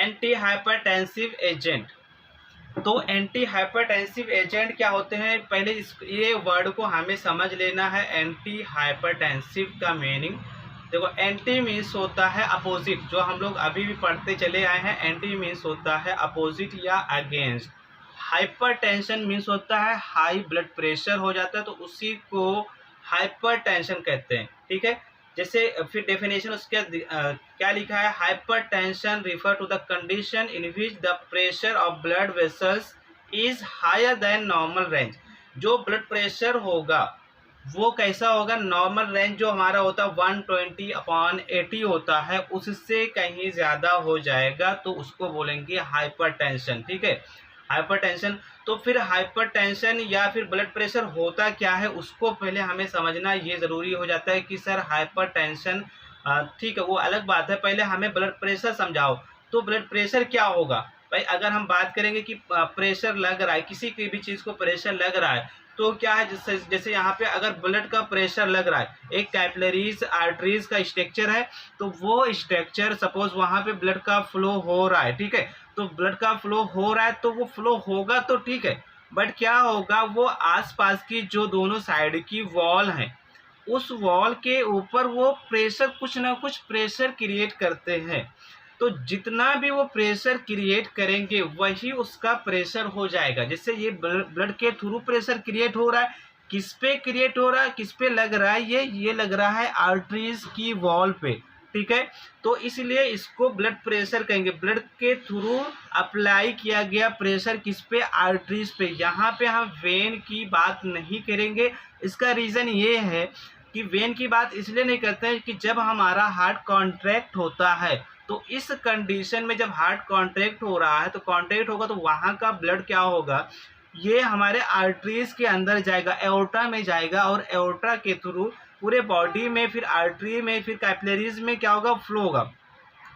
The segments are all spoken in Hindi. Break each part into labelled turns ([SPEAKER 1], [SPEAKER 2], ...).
[SPEAKER 1] Anti hypertensive agent. तो एंटी हाइपरटेंसिव एजेंट क्या होते हैं, पहले ये वर्ड को हमें समझ लेना है। एंटी हाइपरटेंसिव का मीनिंग देखो, एंटी मीन्स होता है अपोजिट, जो हम लोग अभी भी पढ़ते चले आए हैं। एंटी मीन्स होता है अपोजिट या अगेंस्ट। हाइपरटेंशन मीन्स होता है हाई ब्लड प्रेशर हो जाता है, तो उसी को हाइपरटेंशन कहते हैं। ठीक है, जैसे फिर डेफिनेशन उसके क्या लिखा है, hypertension refer to the condition in which the pressure of blood vessels is higher than normal range. जो ब्लड प्रेशर होगा वो कैसा होगा, नॉर्मल रेंज जो हमारा होता है 120/80 होता है, उससे कहीं ज़्यादा हो जाएगा तो उसको बोलेंगे हाइपरटेंशन। ठीक है, हाइपरटेंशन। तो फिर हाइपरटेंशन या फिर ब्लड प्रेशर होता क्या है, उसको पहले हमें समझना ये ज़रूरी हो जाता है कि सर हाइपरटेंशन, ठीक है वो अलग बात है, पहले हमें ब्लड प्रेशर समझाओ। तो ब्लड प्रेशर क्या होगा भाई, अगर हम बात करेंगे कि प्रेशर लग रहा है, किसी की भी चीज़ को प्रेशर लग रहा है, तो क्या है, जैसे यहाँ पे अगर ब्लड का प्रेशर लग रहा है, एक कैपिलरीज आर्टरीज का स्ट्रक्चर है, तो वो स्ट्रक्चर सपोज वहाँ पे ब्लड का फ्लो हो रहा है। ठीक है, तो ब्लड का फ्लो हो रहा है तो वो फ्लो होगा तो ठीक है, बट क्या होगा, वो आसपास की जो दोनों साइड की वॉल हैं, उस वॉल के ऊपर वो प्रेशर, कुछ ना कुछ प्रेशर क्रिएट करते हैं। तो जितना भी वो प्रेशर क्रिएट करेंगे वही उसका प्रेशर हो जाएगा। जैसे ये ब्लड के थ्रू प्रेशर क्रिएट हो रहा है, किस पे क्रिएट हो रहा है, किस पे लग रहा है, ये लग रहा है आर्टरीज की वॉल पे। ठीक है, तो इसलिए इसको ब्लड प्रेशर कहेंगे। ब्लड के थ्रू अप्लाई किया गया प्रेशर किस पे, आर्टरीज पे। यहाँ पे हम वेन की बात नहीं करेंगे। इसका रीज़न ये है कि वेन की बात इसलिए नहीं करते हैं कि जब हमारा हार्ट कॉन्ट्रैक्ट होता है, तो इस कंडीशन में जब हार्ट कॉन्ट्रैक्ट हो रहा है, तो कॉन्ट्रैक्ट होगा तो वहाँ का ब्लड क्या होगा, ये हमारे आर्टरीज के अंदर जाएगा, एओर्टा में जाएगा, और एओर्टा के थ्रू पूरे बॉडी में, फिर आर्टरी में, फिर कैपिलरीज में क्या होगा, फ्लो होगा।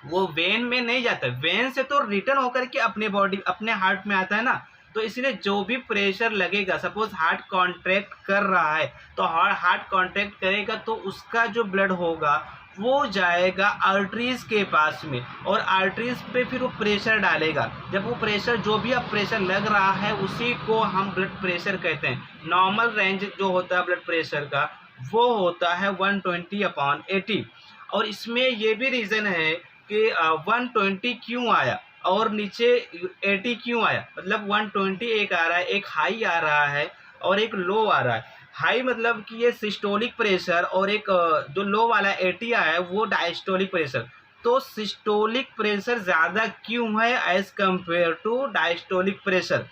[SPEAKER 1] वो वेन में नहीं जाता, वेन से तो रिटर्न होकर के अपने बॉडी, अपने हार्ट में आता है ना। तो इसलिए जो भी प्रेशर लगेगा, सपोज हार्ट कॉन्ट्रैक्ट कर रहा है, तो हार्ट कॉन्ट्रैक्ट करेगा तो उसका जो ब्लड होगा वो जाएगा आर्टरीज के पास में, और आर्टरीज पे फिर वो प्रेशर डालेगा। जब वो प्रेशर, जो भी अब प्रेशर लग रहा है, उसी को हम ब्लड प्रेशर कहते हैं। नॉर्मल रेंज जो होता है ब्लड प्रेशर का, वो होता है 120/80। और इसमें ये भी रीज़न है कि 120 क्यों आया और नीचे 80 क्यों आया, मतलब 120 एक आ रहा है, एक हाई आ रहा है और एक लो आ रहा है। हाई मतलब कि ये सिस्टोलिक प्रेशर, और एक जो लो वाला 80 आया है वो डायस्टोलिक प्रेशर। तो सिस्टोलिक प्रेशर ज़्यादा क्यों है as compare to diastolic pressure,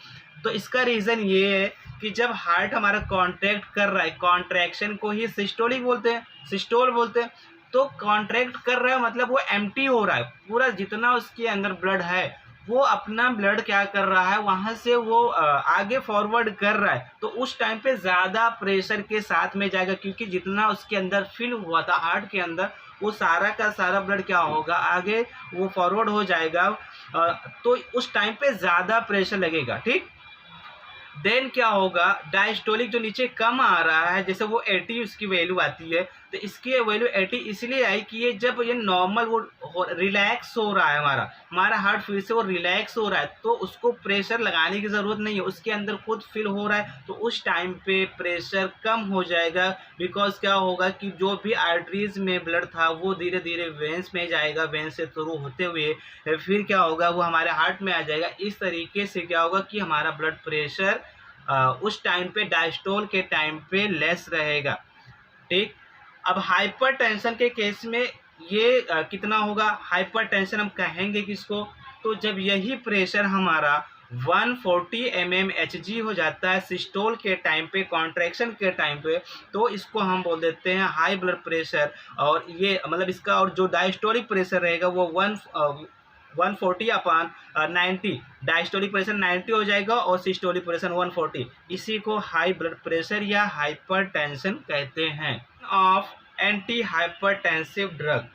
[SPEAKER 1] तो इसका रीज़न ये है कि जब हार्ट हमारा कॉन्ट्रैक्ट कर रहा है, कॉन्ट्रैक्शन को ही सिस्टोलिक बोलते हैं, सिस्टोल बोलते हैं। तो कॉन्ट्रैक्ट कर रहा है मतलब वो एम्प्टी हो रहा है, पूरा जितना उसके अंदर ब्लड है वो अपना ब्लड क्या कर रहा है, वहाँ से वो आगे फॉरवर्ड कर रहा है। तो उस टाइम पे ज़्यादा प्रेशर के साथ में जाएगा, क्योंकि जितना उसके अंदर फिल हुआ था हार्ट के अंदर, वो सारा का सारा ब्लड क्या होगा, आगे वो फॉरवर्ड हो जाएगा। तो उस टाइम पे ज़्यादा प्रेशर लगेगा। ठीक, देन क्या होगा, डायस्टोलिक जो नीचे कम आ रहा है, जैसे वो 80 उसकी वैल्यू आती है, तो इसकी वैल्यू 80 इसलिए आई कि ये जब ये नॉर्मल वो रिलैक्स हो रहा है, हमारा हार्ट फिर से वो रिलैक्स हो रहा है, तो उसको प्रेशर लगाने की ज़रूरत नहीं है, उसके अंदर खुद फिल हो रहा है, तो उस टाइम पे प्रेशर कम हो जाएगा। बिकॉज क्या होगा कि जो भी आर्टरीज में ब्लड था वो धीरे धीरे वेंस में जाएगा, वेंस से थ्रू होते हुए फिर क्या होगा, वो हमारे हार्ट में आ जाएगा। इस तरीके से क्या होगा कि हमारा ब्लड प्रेशर उस टाइम पे डायस्टोल के टाइम पे लेस रहेगा। ठीक, अब हाइपरटेंशन के केस में ये कितना होगा, हाइपरटेंशन हम कहेंगे किसको, तो जब यही प्रेशर हमारा 140 mmHg हो जाता है सिस्टोल के टाइम पे, कॉन्ट्रैक्शन के टाइम पे, तो इसको हम बोल देते हैं हाई ब्लड प्रेशर। और ये मतलब इसका, और जो डायस्टोलिक प्रेशर रहेगा वो 140/90, डायस्टोलिक प्रेशर 90 हो जाएगा और सिस्टोलिक प्रेशर 140। इसी को हाई ब्लड प्रेशर या हाइपरटेंशन कहते हैं। Of anti hypertensive drug,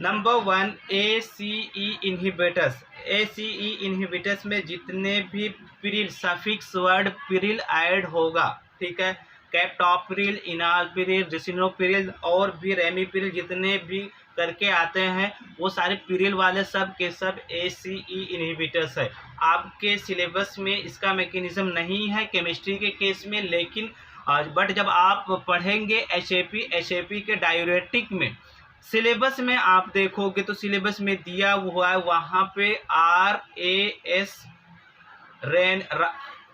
[SPEAKER 1] number 1 ACE inhibitors. ACE inhibitors में जितने भी पिरिल, सफिक्स वर्ड पिरिल ऐड होगा, ठीक है, कैप्टोप्रिल, इनालपिरिल, रिसिनोप्रिल और भी रेमिपिरिल, जितने भी करके आते हैं वो सारे पीरियल वाले सब के सब ACE इनहिबिटर्स है। आपके सिलेबस में इसका मैकेनिज्म नहीं है केमिस्ट्री के केस में, लेकिन बट जब आप पढ़ेंगे HAP के डायूरेटिक में सिलेबस में आप देखोगे तो सिलेबस में दिया हुआ है वहाँ पे RAS रेन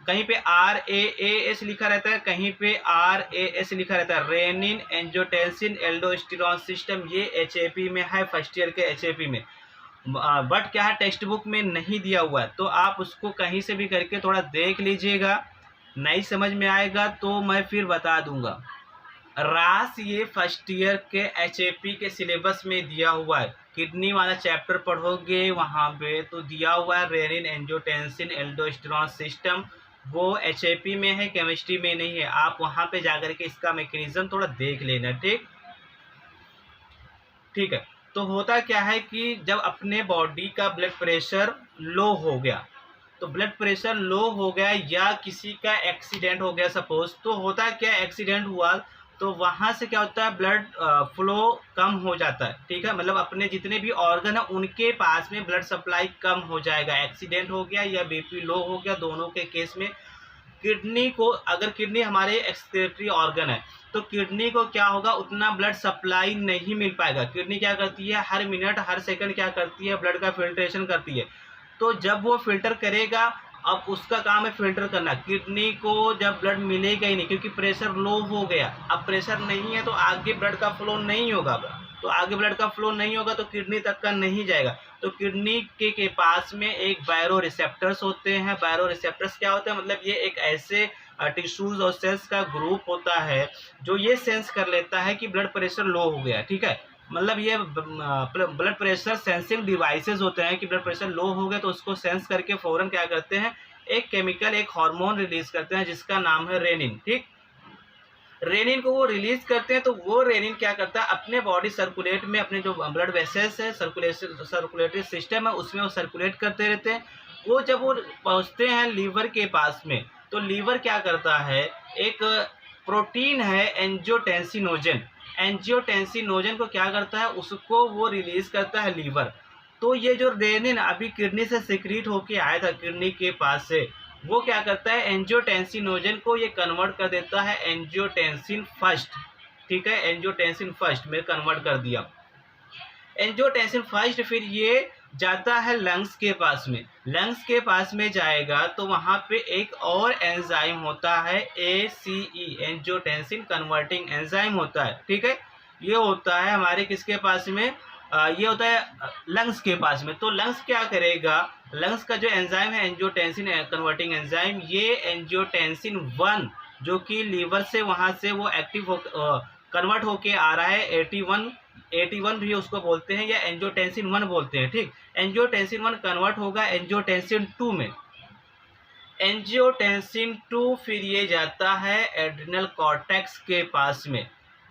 [SPEAKER 1] कहीं पे RAAS लिखा रहता है, कहीं पे RAS लिखा रहता है, रेनिन एंजियोटेंसिन एल्डोस्टेरॉन सिस्टम। ये HAP में है, फर्स्ट ईयर के HAP में, बट क्या है टेक्स्ट बुक में नहीं दिया हुआ है। तो आप उसको कहीं से भी करके थोड़ा देख लीजिएगा, नहीं समझ में आएगा तो मैं फिर बता दूंगा। रास ये फर्स्ट ईयर के HAP के सिलेबस में दिया हुआ है। किडनी वाला चैप्टर पढ़ोगे वहाँ पे तो दिया हुआ है रेनिन एंजियोटेंसिन एल्डोस्टेरॉन सिस्टम, वो HAP में है, केमिस्ट्री में नहीं है। आप वहाँ पे जाकर के इसका मैकेनिज्म थोड़ा देख लेना। ठीक है। तो होता क्या है कि जब अपने बॉडी का ब्लड प्रेशर लो हो गया, तो ब्लड प्रेशर लो हो गया या किसी का एक्सीडेंट हो गया सपोज, तो होता क्या, एक्सीडेंट हुआ तो वहाँ से क्या होता है ब्लड फ्लो कम हो जाता है। ठीक है, मतलब अपने जितने भी ऑर्गन है उनके पास में ब्लड सप्लाई कम हो जाएगा। एक्सीडेंट हो गया या BP लो हो गया, दोनों के केस में किडनी को, अगर किडनी हमारे एक्सक्रीटरी ऑर्गन है तो किडनी को क्या होगा, उतना ब्लड सप्लाई नहीं मिल पाएगा। किडनी क्या करती है, हर मिनट हर सेकंड क्या करती है, ब्लड का फिल्ट्रेशन करती है। तो जब वो फिल्टर करेगा, अब उसका काम है फिल्टर करना। किडनी को जब ब्लड मिलेगा ही नहीं क्योंकि प्रेशर लो हो गया, अब प्रेशर नहीं है तो आगे ब्लड का फ्लो नहीं होगा, तो आगे ब्लड का फ्लो नहीं होगा तो किडनी तक का नहीं जाएगा। तो किडनी के पास में एक बायरो रिसेप्टर्स होते हैं। बायरो रिसेप्टर्स क्या होते हैं, मतलब ये एक ऐसे टिश्यूज और सेल्स का ग्रुप होता है जो ये सेंस कर लेता है कि ब्लड प्रेशर लो हो गया। ठीक है, मतलब ये ब्लड प्रेशर सेंसिंग डिवाइसेस होते हैं कि ब्लड प्रेशर लो हो गया तो उसको सेंस करके फ़ौरन क्या करते हैं, एक केमिकल, एक हार्मोन रिलीज करते हैं जिसका नाम है रेनिन। ठीक, रेनिन को वो रिलीज करते हैं तो वो रेनिन क्या करता है, अपने बॉडी सर्कुलेट में, अपने जो ब्लड वेसल्स है, सर्कुलेटरी सिस्टम है उसमें वो सर्कुलेट करते रहते हैं। वो जब वो पहुँचते हैं लीवर के पास में तो लीवर क्या करता है, एक प्रोटीन है एंजियोटेंसिनोजन, एंजियोटेंसिनोजन को क्या करता है, उसको वो रिलीज करता है लीवर। तो ये जो रेनिन अभी किडनी से सिक्रीट होके आया था किडनी के पास से, वो क्या करता है, एंजियोटेंसिनोजन को ये कन्वर्ट कर देता है एंजियोटेंसिन फर्स्ट। ठीक है, एंजियोटेंसिन फर्स्ट में कन्वर्ट कर दिया एंजियोटेंसिन फर्स्ट। फिर ये जाता है लंग्स के पास में, लंग्स के पास में जाएगा तो वहाँ पे एक और एंजाइम होता है ACE, एंजियोटेंसिन कन्वर्टिंग एंजाइम होता है। ठीक है, ये होता है हमारे किसके पास में, ये होता है लंग्स के पास में। तो लंग्स क्या करेगा, लंग्स का जो एंजाइम है एंजियोटेंसिन कन्वर्टिंग एंजाइम, ये एंजियोटेंसिन 1 जो कि लीवर से वहाँ से वो एक्टिव हो कन्वर्ट होके आ रहा है, 81 भी उसको बोलते हैं या एंजियोटेंसिन 1 बोलते हैं। ठीक, एंजियोटेंसिन 1 कन्वर्ट होगा एंजियोटेंसिन 2 में, एंजियोटेंसिन 2 फिर ये जाता है एड्रिनल कॉर्टेक्स के पास में।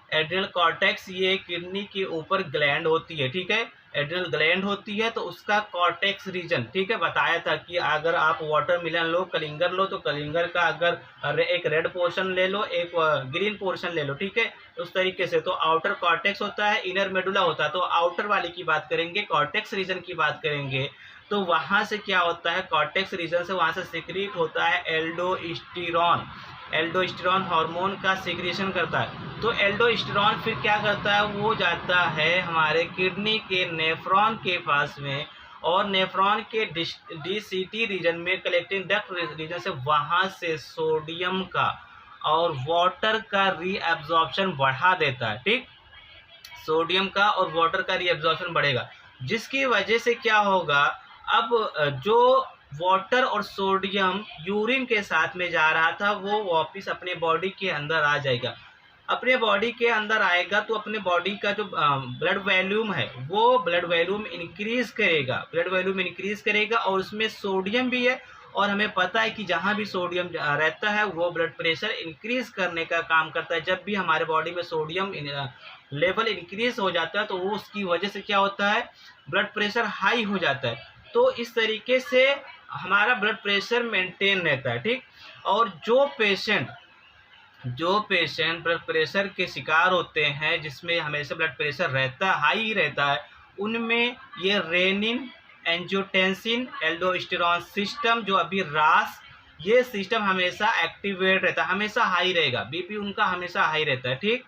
[SPEAKER 1] एड्रिनल कॉर्टेक्स ये किडनी के ऊपर ग्लैंड होती है। ठीक है, एड्रिनल ग्लैंड होती है तो उसका कॉर्टेक्स रीजन, ठीक है, बताया था कि अगर आप वाटरमेलन लो, कलिंगर लो तो कलिंगर का अगर एक रेड पोर्शन ले लो, एक ग्रीन पोर्शन ले लो। ठीक है, उस तरीके से। तो आउटर कॉर्टेक्स होता है, इनर मेडुला होता है। तो आउटर वाले की बात करेंगे, कॉर्टेक्स रीजन की बात करेंगे तो वहाँ से क्या होता है, कॉर्टेक्स रीजन से वहाँ से सिक्रीट होता है एल्डोस्टेरॉन। एल्डोस्टेरॉन हार्मोन का सिक्रीशन करता है। तो एल्डोस्टेरॉन फिर क्या करता है, वो जाता है हमारे किडनी के नेफ्रॉन के पास में, और नेफ्रॉन के DCT रीजन में, कलेक्टिंग डक्ट रीजन से, वहाँ से सोडियम का और वाटर का रीअब्जॉर्प्शन बढ़ा देता है। ठीक, सोडियम का और वाटर का रीअब्जॉर्प्शन बढ़ेगा, जिसकी वजह से क्या होगा, अब जो वाटर और सोडियम यूरिन के साथ में जा रहा था वो वापस अपने बॉडी के अंदर आ जाएगा। अपने बॉडी के अंदर आएगा तो अपने बॉडी का जो ब्लड वॉल्यूम है वो ब्लड वॉल्यूम इंक्रीज करेगा, ब्लड वॉल्यूम इंक्रीज करेगा, और उसमें सोडियम भी है। और हमें पता है कि जहाँ भी सोडियम रहता है वो ब्लड प्रेशर इंक्रीज करने का काम करता है। जब भी हमारे बॉडी में सोडियम लेवल इंक्रीज हो जाता है तो वो उसकी वजह से क्या होता है, ब्लड प्रेशर हाई हो जाता है। तो इस तरीके से हमारा ब्लड प्रेशर मेंटेन रहता है। ठीक, और जो पेशेंट जो पेशेंट ब्लड प्रेशर के शिकार होते हैं, जिसमें हमेशा ब्लड प्रेशर रहता है, हाई ही रहता है, उनमें ये रेनिन, एंजियोटेंसिन, एल्डोस्टेरॉन सिस्टम जो अभी रास, ये सिस्टम हमेशा एक्टिवेट रहता है, हमेशा हाई रहेगा, बीपी उनका हमेशा हाई रहता है। ठीक,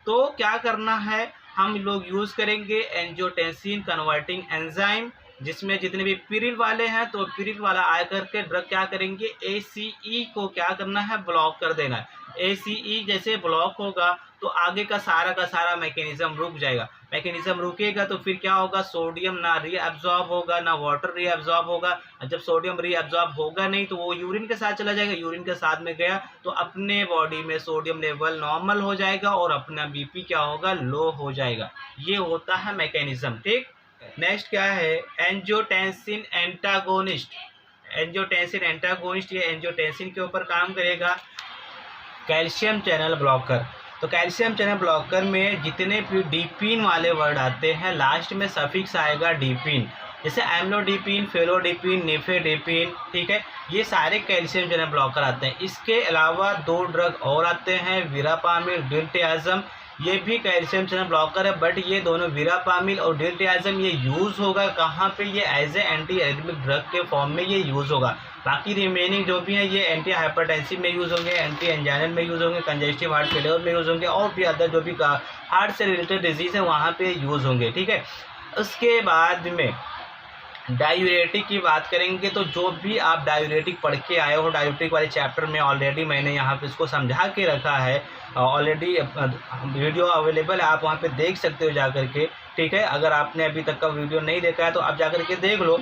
[SPEAKER 1] तो क्या करना है, हम लोग यूज़ करेंगे एंजियोटेंसिन कन्वर्टिंग एंजाइम, जिसमें जितने भी पिरिल वाले हैं तो पिरिल वाला आ करके ड्रग क्या करेंगे, ACE को क्या करना है, ब्लॉक कर देना है। ACE जैसे ब्लॉक होगा तो आगे का सारा मैकेनिज्म रुक जाएगा। मैकेनिज्म रुकेगा तो फिर क्या होगा, सोडियम ना रीअब्जॉर्ब होगा, ना वाटर रीअब्जॉर्ब होगा। जब सोडियम रीअब्जॉर्ब होगा नहीं तो वो यूरिन के साथ चला जाएगा, यूरिन के साथ में गया तो अपने बॉडी में सोडियम लेवल नॉर्मल हो जाएगा और अपना बीपी क्या होगा, लो हो जाएगा। ये होता है मैकेनिज्म। ठीक, नेक्स्ट क्या है, एंजियोटेंसिन एंटागोनिस्ट। एंजियोटेंसिन एंटागोनिस्ट ये एंजियोटेंसिन के ऊपर काम करेगा। कैल्शियम चैनल ब्लॉकर, तो कैल्शियम चैनल ब्लॉकर में जितने भी डीपिन वाले वर्ड आते हैं लास्ट में सफिक्स आएगा डीपिन, जैसे एम्लोडीपिन, फेलोडीपिन, निफेडिपिन। ठीक है, ये सारे कैल्शियम चैनल ब्लॉकर आते हैं। इसके अलावा 2 ड्रग और आते हैं, वीरापामिल, डिल्टियाज़म, ये भी कैल्शियम चैनल ब्लॉकर है। बट ये दोनों वीरापामिल और डिल्टियाज़म ये यूज़ होगा कहाँ पे, ये as a anti arrhythmic drug के फॉर्म में ये यूज़ होगा। बाकी रिमेनिंग जो भी है ये एंटी हाइपरटेंसिव में यूज़ होंगे, एंटी एंजाइनल में यूज़ होंगे, कंजेस्टिव हार्ट फेलियर में यूज़ होंगे और भी अदर जो भी हार्ट से रिलेटेड डिजीज़ है वहाँ पे यूज़ होंगे। ठीक है, उसके बाद में डायूरेटिक की बात करेंगे तो जो भी आप डायूरेटिक पढ़ के आए हो, डायूरेटिक वाले चैप्टर में ऑलरेडी मैंने यहाँ पे इसको समझा के रखा है, ऑलरेडी वीडियो अवेलेबल है, आप वहाँ पे देख सकते हो जा कर के। ठीक है, अगर आपने अभी तक का वीडियो नहीं देखा है तो आप जा कर के देख लो।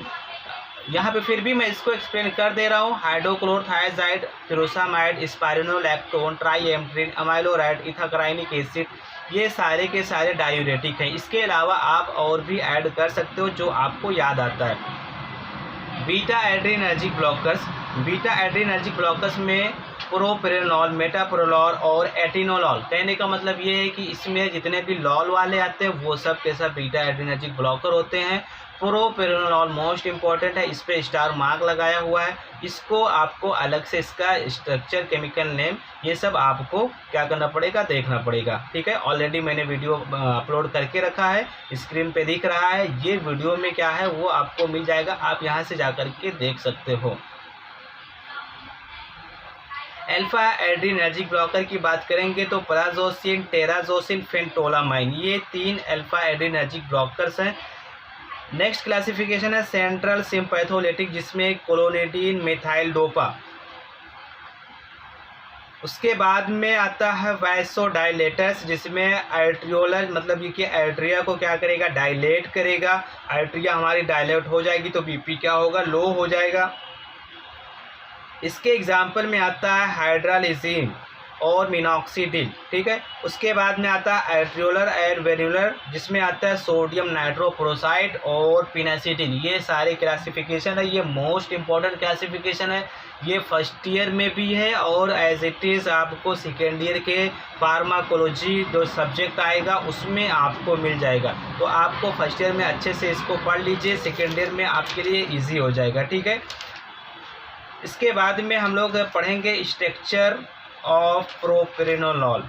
[SPEAKER 1] यहाँ पे फिर भी मैं इसको एक्सप्लेन कर दे रहा हूँ। हाइड्रोक्लोरोथायजाइड, फिरोसामाइड, स्पाइरोनोलैक्टोन, ट्राइएम्ट्रिन, अमाइलोराइड, इथाकराइनिक एसिड, ये सारे के सारे डायूरेटिक हैं। इसके अलावा आप और भी ऐड कर सकते हो जो आपको याद आता है। Beta adrenergic blockers, beta adrenergic blockers में प्रोप्रेनोल, मेटाप्रोलॉल और एटिनोलॉल। कहने का मतलब ये है कि इसमें जितने भी लॉल वाले आते हैं वो सब के सब बीटा एड्रेनर्जिक ब्लॉकर होते हैं। प्रोप्रेनोल मोस्ट इंपॉर्टेंट है, इस पे स्टार मार्क लगाया हुआ है। इसको आपको अलग से इसका स्ट्रक्चर, केमिकल नेम, ये सब आपको क्या करना पड़ेगा, देखना पड़ेगा। ठीक है, ऑलरेडी मैंने वीडियो अपलोड करके रखा है, स्क्रीन पे दिख रहा है। ये वीडियो में क्या है वो आपको मिल जाएगा, आप यहाँ से जा कर के देख सकते हो। अल्फा एड्रेनर्जिक ब्लॉकर की बात करेंगे तो प्राजोसिन, टेराजोसिन, फेंटोलामाइन, ये 3 अल्फा एड्रेनर्जिक ब्लॉकर्स हैं। नेक्स्ट क्लासिफिकेशन है सेंट्रल सिम्पैथोलिटिक, जिसमें क्लोनिडीन, मिथाइल डोपा। उसके बाद में आता है वैसोडाइलेटर्स, जिसमें आर्ट्रियोलर, मतलब ये कि आर्ट्रिया को क्या करेगा, डायलेट करेगा। आर्ट्रिया हमारी डायलेट हो जाएगी तो बीपी क्या होगा, लो हो जाएगा। इसके एग्जाम्पल में आता है हाइड्रालिजिन और मिनॉक्सिडिल। ठीक है, उसके बाद में आता है आर्ट्रियोलर एंड वेन्युलर, जिसमें आता है सोडियम नाइट्रोक्लोराइड और पिनासिडिन। ये सारे क्लासिफिकेशन है, ये मोस्ट इंपॉर्टेंट क्लासिफिकेशन है। ये फर्स्ट ईयर में भी है और एज इट इज़ आपको सेकेंड ईयर के फार्माकोलॉजी जो सब्जेक्ट आएगा उसमें आपको मिल जाएगा। तो आपको फर्स्ट ईयर में अच्छे से इसको पढ़ लीजिए, सेकेंड ईयर में आपके लिए ईजी हो जाएगा। ठीक है, इसके बाद में हम लोग पढ़ेंगे स्ट्रक्चर ऑफ प्रोप्रेनोलॉल।